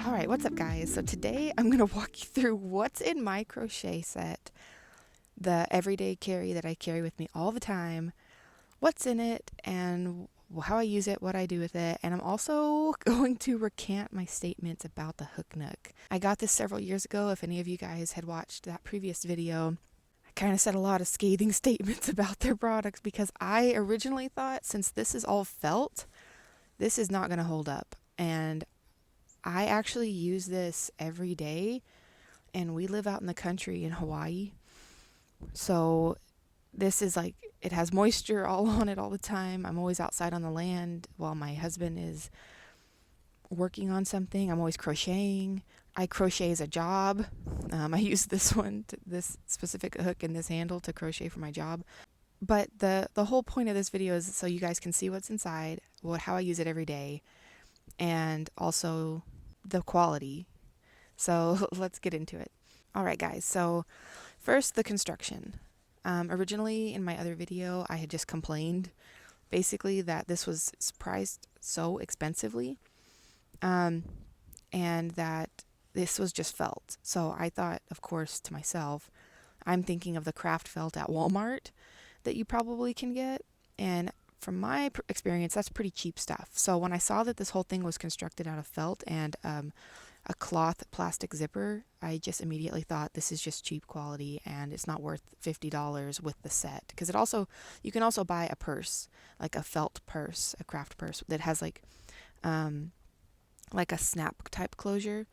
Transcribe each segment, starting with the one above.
Alright, what's up guys? So today I'm going to walk you through what's in my crochet set, the everyday carry that I carry with me all the time, what's in it, and how I use it, what I do with it, and I'm also going to recant my statements about the hook nook. I got this several years ago. If any of you guys had watched that previous video, I kind of said a lot of scathing statements about their products because I originally thought, since this is all felt, this is not going to hold up. And I actually use this every day, and we live out in the country in Hawaii. So this is like, it has moisture all on it all the time. I'm always outside on the land while my husband is working on something. I'm always crocheting. I crochet as a job. I use this this specific hook and this handle to crochet for my job. But the whole point of this video is so you guys can see what's inside, how I use it every day, and also the quality. So let's get into it. Alright guys, so first the construction. Originally in my other video I had just complained basically that this was priced so expensively, and that this was just felt. So I thought, of course, to myself, I'm thinking of the craft felt at Walmart that you probably can get, and from my experience, that's pretty cheap stuff. So when I saw that this whole thing was constructed out of felt and a cloth plastic zipper, I just immediately thought this is just cheap quality and it's not worth $50 with the set. Because you can also buy a purse, like a felt purse, a craft purse that has like a snap type closure.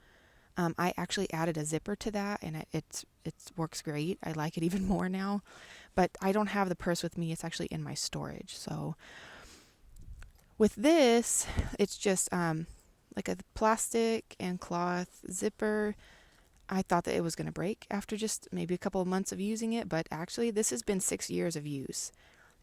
I actually added a zipper to that, and it works great. I like it even more now. But I don't have the purse with me. It's actually in my storage. So with this, it's just like a plastic and cloth zipper. I thought that it was going to break after just maybe a couple of months of using it, but actually this has been 6 years of use.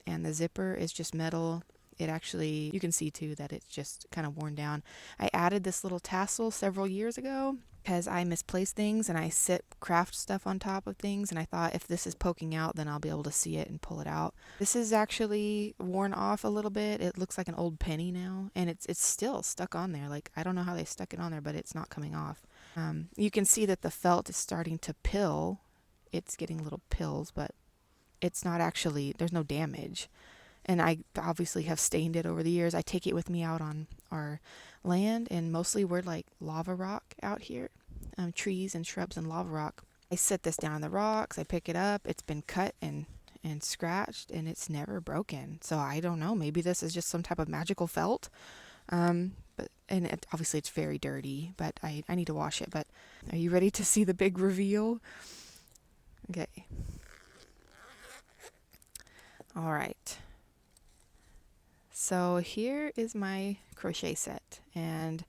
And the zipper is just metal. It actually, you can see too that it's just kind of worn down. I added this little tassel several years ago because I misplace things and I sit craft stuff on top of things, and I thought if this is poking out, then I'll be able to see it and pull it out. This is actually worn off a little bit. It looks like an old penny now, and it's still stuck on there. Like, I don't know how they stuck it on there, but it's not coming off. You can see that the felt is starting to pill. It's getting little pills, but it's not actually, there's no damage. And I obviously have stained it over the years. I take it with me out on our land, and mostly we're like lava rock out here, trees and shrubs and lava rock. I set this down on the rocks, I pick it up, it's been cut and scratched, and it's never broken. So I don't know, maybe this is just some type of magical felt. Obviously it's very dirty, but I need to wash it. But are you ready to see the big reveal? Okay. All right. So here is my crochet set, and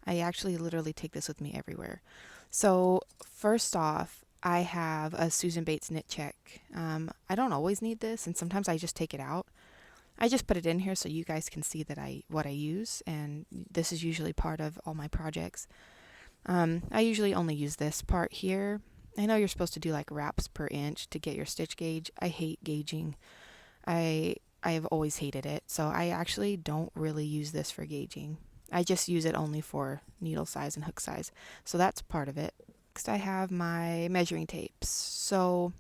I actually literally take this with me everywhere. So first off, I have a Susan Bates knit check. I don't always need this, and sometimes I just take it out. I just put it in here so you guys can see that what I use, and this is usually part of all my projects. I usually only use this part here. I know you're supposed to do like wraps per inch to get your stitch gauge. I hate gauging. I have always hated it, so I actually don't really use this for gauging. I just use it only for needle size and hook size. So that's part of it. Next I have my measuring tapes. So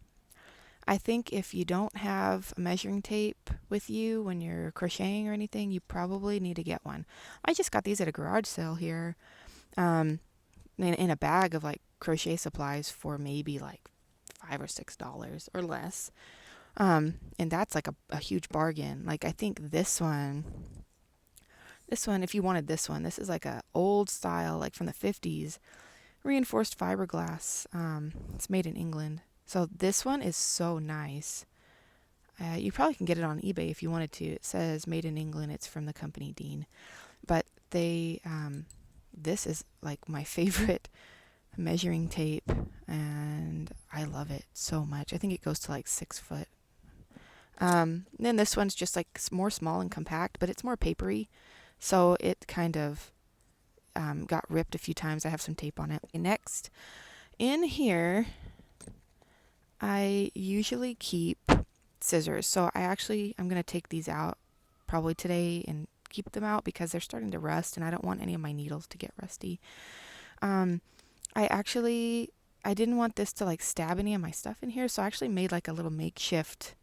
I think if you don't have a measuring tape with you when you're crocheting or anything, you probably need to get one. I just got these at a garage sale here, in a bag of like crochet supplies for maybe like $5 or $6 or less. And that's like a huge bargain. Like, I think this one, if you wanted this one, this is like a old style, like from the 50s, reinforced fiberglass. It's made in England. So this one is so nice. You probably can get it on eBay if you wanted to. It says made in England. It's from the company Dean. But this is like my favorite measuring tape, and I love it so much. I think it goes to like 6 foot. Then this one's just like more small and compact, but it's more papery, so it kind of got ripped a few times. I have some tape on it. Next, in here, I usually keep scissors. So I'm going to take these out probably today and keep them out because they're starting to rust and I don't want any of my needles to get rusty. I didn't want this to like stab any of my stuff in here, so I actually made like a little makeshift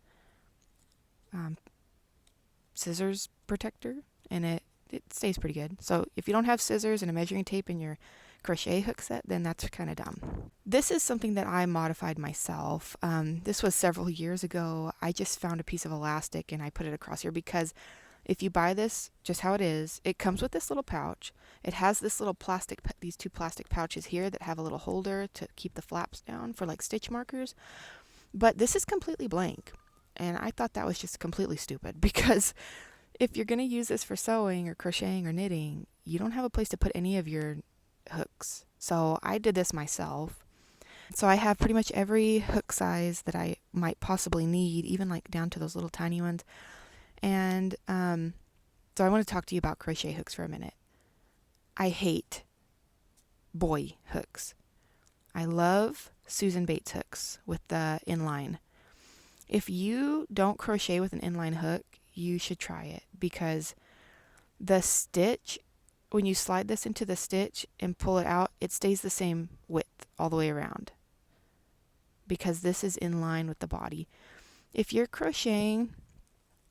scissors protector, and it stays pretty good. So if you don't have scissors and a measuring tape in your crochet hook set, then that's kind of dumb. This is something that I modified myself. This was several years ago. I just found a piece of elastic and I put it across here because if you buy this just how it is, it comes with this little pouch. It has this little these two plastic pouches here that have a little holder to keep the flaps down for like stitch markers. But this is completely blank. And I thought that was just completely stupid because if you're going to use this for sewing or crocheting or knitting, you don't have a place to put any of your hooks. So I did this myself. So I have pretty much every hook size that I might possibly need, even like down to those little tiny ones. And so I want to talk to you about crochet hooks for a minute. I hate boy hooks. I love Susan Bates hooks with the inline. If you don't crochet with an inline hook, you should try it because the stitch, when you slide this into the stitch and pull it out, it stays the same width all the way around because this is in line with the body. If you're crocheting,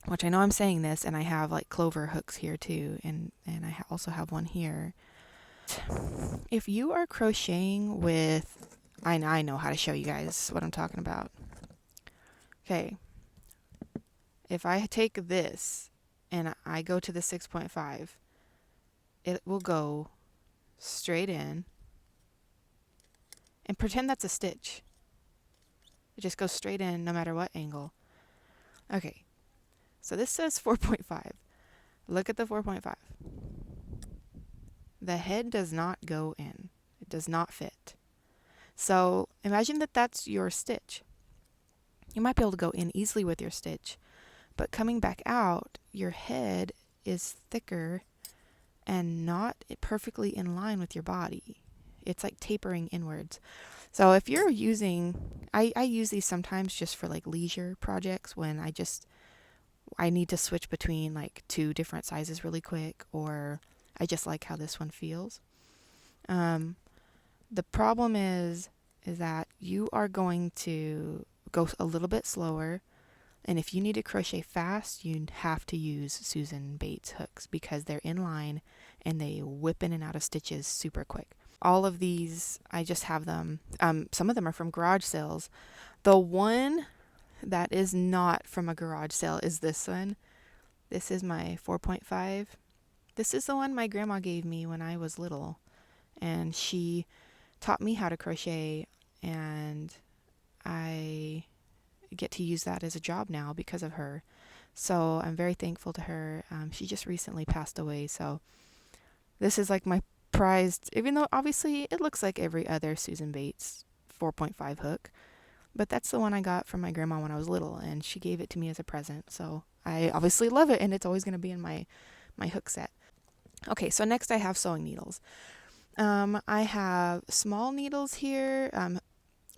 which I know I'm saying this, and I have like clover hooks here too, and I also have one here. If you are crocheting with, I know how to show you guys what I'm talking about. Okay, if I take this and I go to the 6.5, it will go straight in, and pretend that's a stitch. It just goes straight in no matter what angle. Okay. So this says 4.5. Look at the 4.5. The head does not go in. It does not fit. So imagine that that's your stitch. You might be able to go in easily with your stitch, but coming back out, your head is thicker and not perfectly in line with your body. It's like tapering inwards. So if you're using, I use these sometimes just for like leisure projects when I need to switch between like two different sizes really quick, or I just like how this one feels. The problem is that you are going to go a little bit slower, and if you need to crochet fast, you have to use Susan Bates hooks because they're in line and they whip in and out of stitches super quick. All of these, I just have them. Some of them are from garage sales. The one that is not from a garage sale is this one. This is my 4.5. This is the one my grandma gave me when I was little, and she taught me how to crochet, and I get to use that as a job now because of her. So I'm very thankful to her. She just recently passed away, so this is like my prized, even though obviously it looks like every other Susan Bates 4.5 hook. But that's the one I got from my grandma when I was little, and she gave it to me as a present. So I obviously love it, and it's always going to be in my hook set. Okay, so next I have sewing needles. I have small needles here,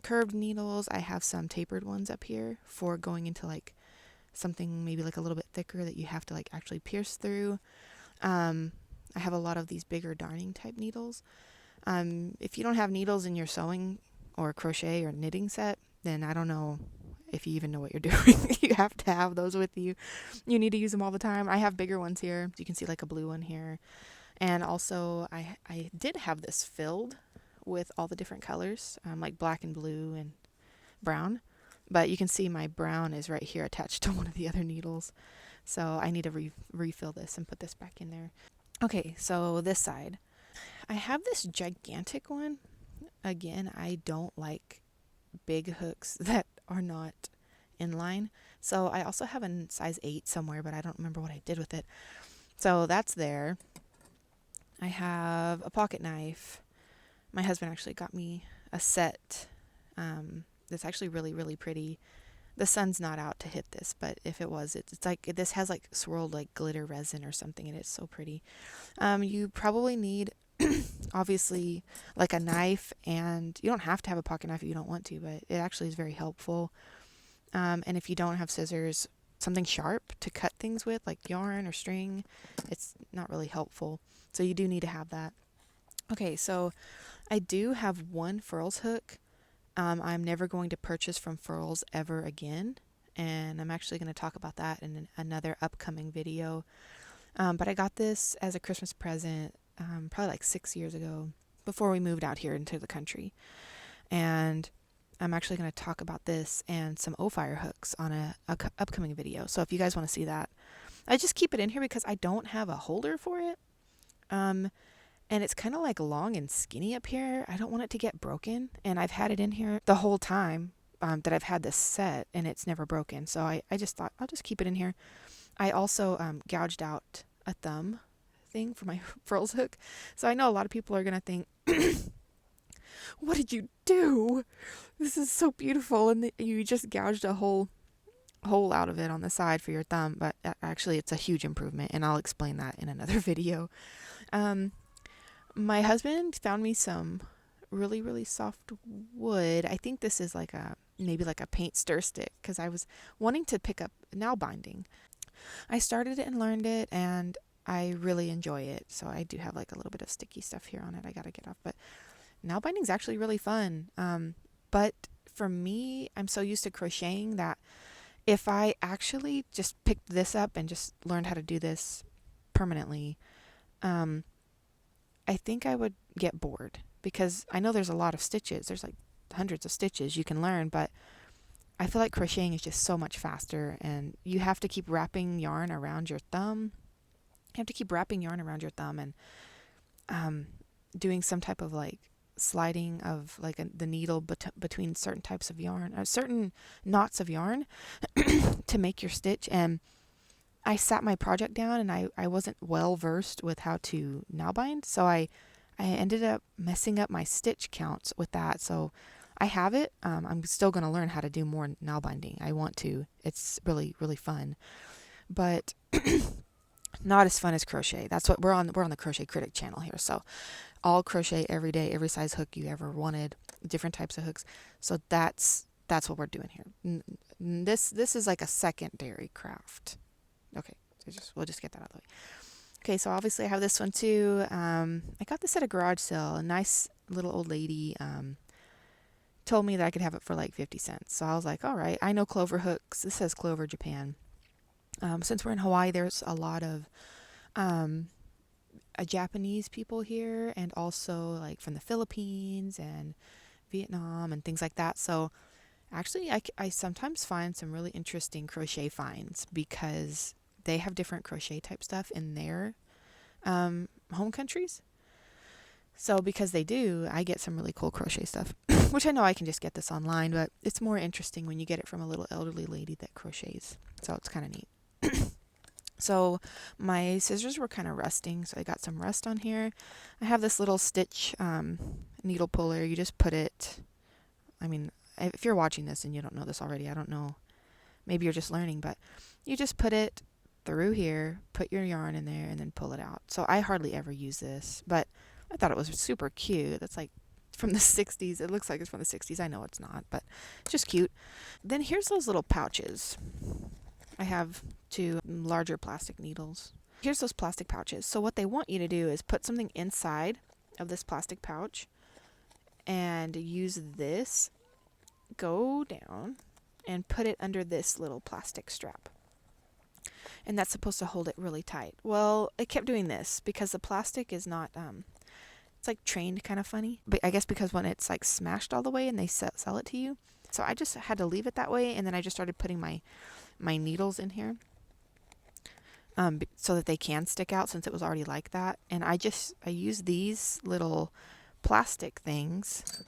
curved needles. I have some tapered ones up here for going into like something maybe like a little bit thicker that you have to like actually pierce through. I have a lot of these bigger darning type needles. If you don't have needles in your sewing or crochet or knitting set, then I don't know if you even know what you're doing. You have to have those with you. You need to use them all the time. I have bigger ones here. You can see like a blue one here. And also I did have this filled with all the different colors, like black and blue and brown. But you can see my brown is right here attached to one of the other needles. So I need to refill this and put this back in there. Okay, so this side. I have this gigantic one. Again, I don't like big hooks that are not inline. So I also have a size 8 somewhere, but I don't remember what I did with it. So that's there. I have a pocket knife. My husband actually got me a set that's actually really, really pretty. The sun's not out to hit this, but if it was, it's like, this has like swirled like glitter resin or something, and it's so pretty. You probably need obviously like a knife, and you don't have to have a pocket knife if you don't want to, but it actually is very helpful. And if you don't have scissors, something sharp to cut things with, like yarn or string, it's not really helpful. So you do need to have that. Okay, so I do have one furls hook. I'm never going to purchase from Furls ever again, and I'm actually going to talk about that in another upcoming video. But I got this as a Christmas present probably like 6 years ago, before we moved out here into the country. And I'm actually going to talk about this and some O-Fire hooks on a upcoming video. So if you guys want to see that, I just keep it in here because I don't have a holder for it. And it's kind of like long and skinny up here. I don't want it to get broken. And I've had it in here the whole time that I've had this set, and it's never broken. So I just thought I'll just keep it in here. I also gouged out a thumb thing for my furls hook. So I know a lot of people are going to think, what did you do? This is so beautiful. And you just gouged a whole hole out of it on the side for your thumb. But actually, it's a huge improvement, and I'll explain that in another video. My husband found me some really, really soft wood. I think this is like maybe like a paint stir stick, because I was wanting to pick up nail binding. I started it and learned it, and I really enjoy it. So I do have like a little bit of sticky stuff here on it I got to get off. But nail binding is actually really fun. But for me, I'm so used to crocheting that if I actually just picked this up and just learned how to do this permanently, I think I would get bored, because I know there's a lot of stitches. There's like hundreds of stitches you can learn, but I feel like crocheting is just so much faster, and you have to keep wrapping yarn around your thumb. You have to keep wrapping yarn around your thumb and doing some type of like sliding of like the needle between certain types of yarn, certain knots of yarn to make your stitch. And I sat my project down, and I wasn't well versed with how to nail bind, so I ended up messing up my stitch counts with that. So I have it. I'm still going to learn how to do more nail binding. I want to. It's really, really fun, but not as fun as crochet. That's what we're on the Crochet Critic channel here. So all crochet every day, every size hook you ever wanted, different types of hooks. So that's what we're doing here. This is like a secondary craft. Okay, so we'll just get that out of the way. Okay, so obviously I have this one too. I got this at a garage sale. A nice little old lady told me that I could have it for like 50 cents. So I was like, all right, I know Clover hooks. This says Clover Japan. Since we're in Hawaii, there's a lot of Japanese people here, and also like from the Philippines and Vietnam and things like that. So actually, I sometimes find some really interesting crochet finds, because they have different crochet type stuff in their home countries. So because they do, I get some really cool crochet stuff, which I know I can just get this online, but it's more interesting when you get it from a little elderly lady that crochets. So it's kind of neat. So my scissors were kind of rusting, so I got some rust on here. I have this little stitch needle puller. You just put it, I mean, if you're watching this and you don't know this already, I don't know, maybe you're just learning, but you just put it through here, put your yarn in there, and then pull it out. So I hardly ever use this, but I thought it was super cute. That's like from the 60s. It looks like it's from the 60s. I know it's not, but it's just cute. Then here's those little pouches. I have 2 larger plastic needles. Here's those plastic pouches. So what they want you to do is put something inside of this plastic pouch and use this, go down, and put it under this little plastic strap. And that's supposed to hold it really tight. Well, it kept doing this because the plastic is not, it's like trained kind of funny. But I guess because when it's like smashed all the way and they sell it to you. So I just had to leave it that way, and then I just started putting my needles in here so that they can stick out, since it was already like that. And I use these little plastic things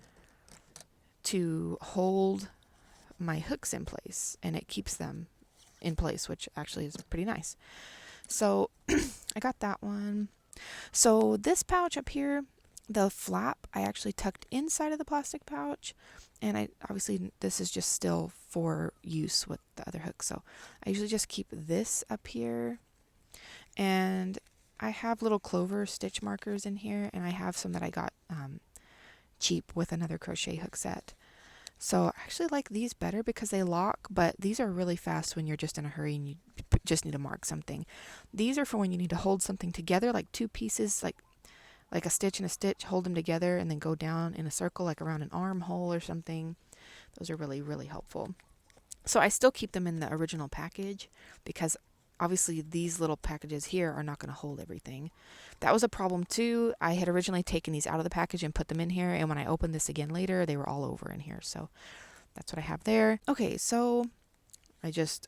to hold my hooks in place, and it keeps them in place, which actually is pretty nice. So I got that one. So this pouch up here, the flap, I actually tucked inside of the plastic pouch, and obviously this is just still for use with the other hooks. So I usually just keep this up here, and I have little Clover stitch markers in here, and I have some that I got cheap with another crochet hook set. So I actually like these better because they lock, but these are really fast when you're just in a hurry and you just need to mark something. These are for when you need to hold something together, like two pieces, like a stitch and a stitch, hold them together and then go down in a circle, like around an armhole or something. Those are really, really helpful. So I still keep them in the original package because obviously these little packages here are not going to hold everything. That was a problem too. I had originally taken these out of the package and put them in here, and when I opened this again later, they were all over in here. So that's what I have there. Okay, so I just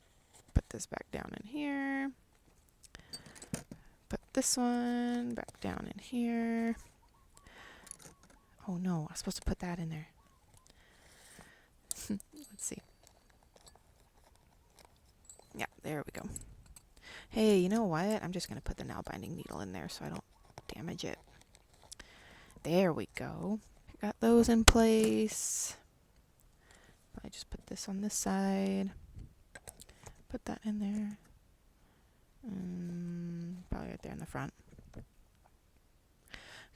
put this back down in here. Put this one back down in here. Oh no, I was supposed to put that in there. Let's see. Yeah, there we go. Hey, you know what? I'm just going to put the nail binding needle in there so I don't damage it. There we go. Got those in place. I just put this on this side. Put that in there. Probably right there in the front.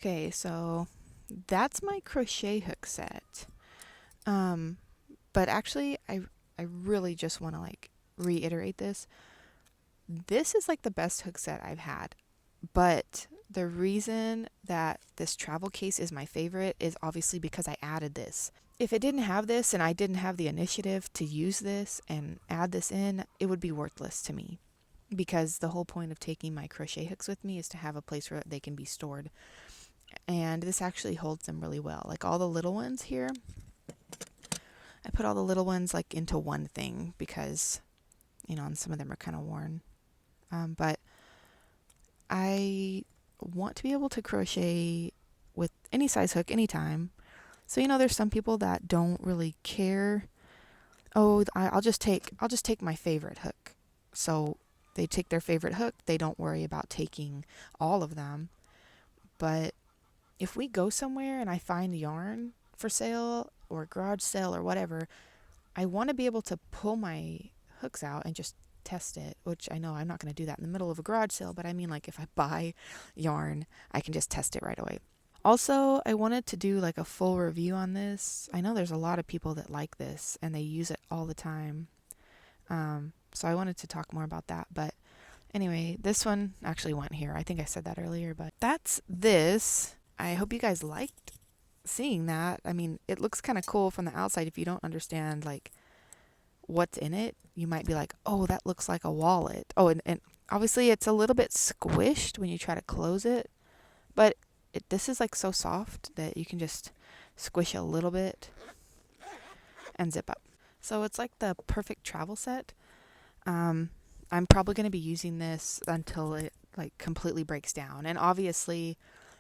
Okay, so that's my crochet hook set. But actually, I really just want to like reiterate this. This is like the best hook set I've had. But the reason that this travel case is my favorite is obviously because I added this. If it didn't have this and I didn't have the initiative to use this and add this in, it would be worthless to me. Because the whole point of taking my crochet hooks with me is to have a place where they can be stored. And this actually holds them really well. Like all the little ones here, I put all the little ones like into one thing because, you know, and some of them are kind of worn. But I want to be able to crochet with any size hook anytime. So, you know, there's some people that don't really care. Oh, I'll just take my favorite hook. So they take their favorite hook. They don't worry about taking all of them. But if we go somewhere and I find yarn for sale or garage sale or whatever, I want to be able to pull my hooks out and just test it, which I know I'm not going to do that in the middle of a garage sale, but I mean like if I buy yarn, I can just test it right away. Also, I wanted to do like a full review on this. I know there's a lot of people that like this and they use it all the time. So I wanted to talk more about that. But anyway, this one actually went here. I think I said that earlier, but that's this. I hope you guys liked seeing that. I mean, it looks kind of cool from the outside. If you don't understand like what's in it, you might be like, oh, that looks like a wallet. Oh, and obviously it's a little bit squished when you try to close it, but this is like so soft that you can just squish a little bit and zip up. So it's like the perfect travel set. I'm probably going to be using this until it like completely breaks down. And obviously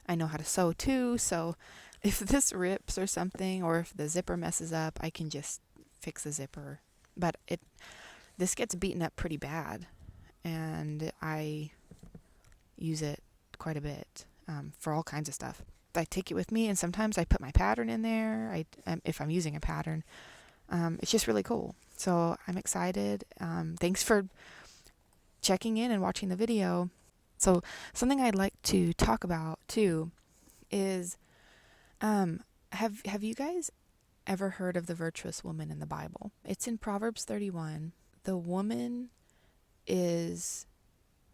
I know how to sew too, so if this rips or something, or if the zipper messes up, I can just fix the zipper. But this gets beaten up pretty bad, and I use it quite a bit for all kinds of stuff. I take it with me, and sometimes I put my pattern in there. If I'm using a pattern, it's just really cool. So I'm excited. Thanks for checking in and watching the video. So something I'd like to talk about too is, have you guys ever heard of the virtuous woman in the Bible? It's in Proverbs 31. The woman is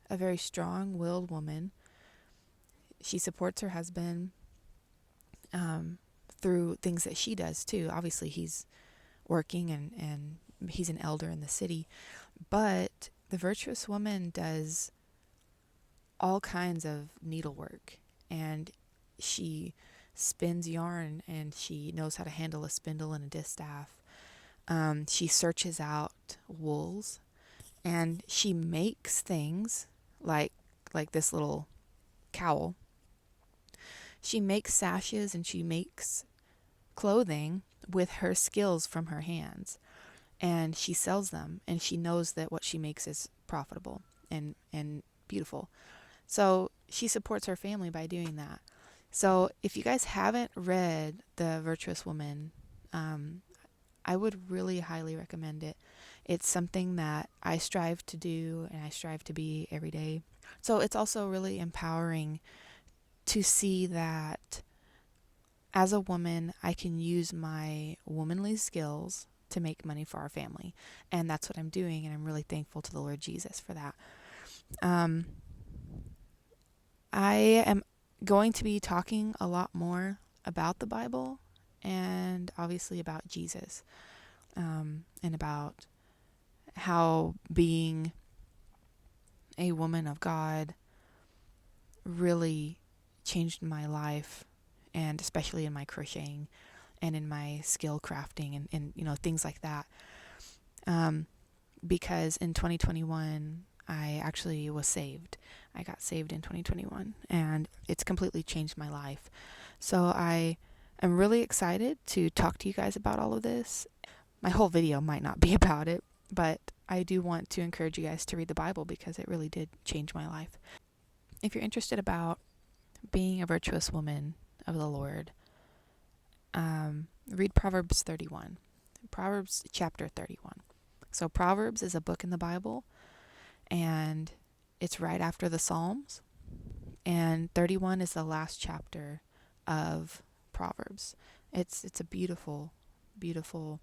a very strong-willed woman. She supports her husband through things that she does too. Obviously, he's working and he's an elder in the city. But the virtuous woman does all kinds of needlework, and she spins yarn, and she knows how to handle a spindle and a distaff. She searches out wools, and she makes things like this little cowl. She makes sashes, and she makes clothing with her skills from her hands, and she sells them, and she knows that what she makes is profitable and beautiful. So she supports her family by doing that. So if you guys haven't read The Virtuous Woman, I would really highly recommend it. It's something that I strive to do and I strive to be every day. So it's also really empowering to see that as a woman, I can use my womanly skills to make money for our family. And that's what I'm doing, and I'm really thankful to the Lord Jesus for that. I am going to be talking a lot more about the Bible and obviously about Jesus, and about how being a woman of God really changed my life, and especially in my crocheting and in my skill crafting and things like that. Because in 2021, I actually was saved. I got saved in 2021, and it's completely changed my life. So I am really excited to talk to you guys about all of this. My whole video might not be about it, but I do want to encourage you guys to read the Bible because it really did change my life. If you're interested about being a virtuous woman of the Lord, read Proverbs 31. Proverbs chapter 31. So Proverbs is a book in the Bible, and it's right after the Psalms, and 31 is the last chapter of Proverbs. It's a beautiful, beautiful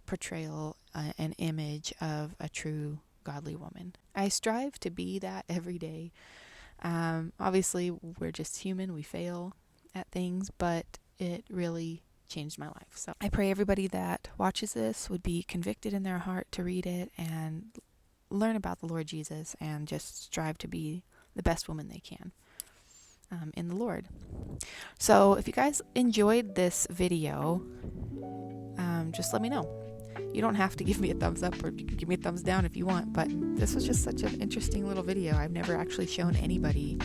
portrayal, an image of a true godly woman. I strive to be that every day. Obviously, we're just human. We fail at things, but it really changed my life. So I pray everybody that watches this would be convicted in their heart to read it and learn about the Lord Jesus and just strive to be the best woman they can in the Lord. So if you guys enjoyed this video, just let me know. You don't have to give me a thumbs up, or you can give me a thumbs down if you want, but this was just such an interesting little video. I've never actually shown anybody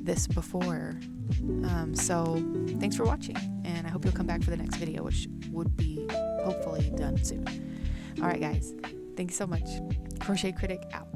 this before. So thanks for watching, and I hope you'll come back for the next video, which would be hopefully done soon. All right, guys. Thank you so much. Crochet Critic out.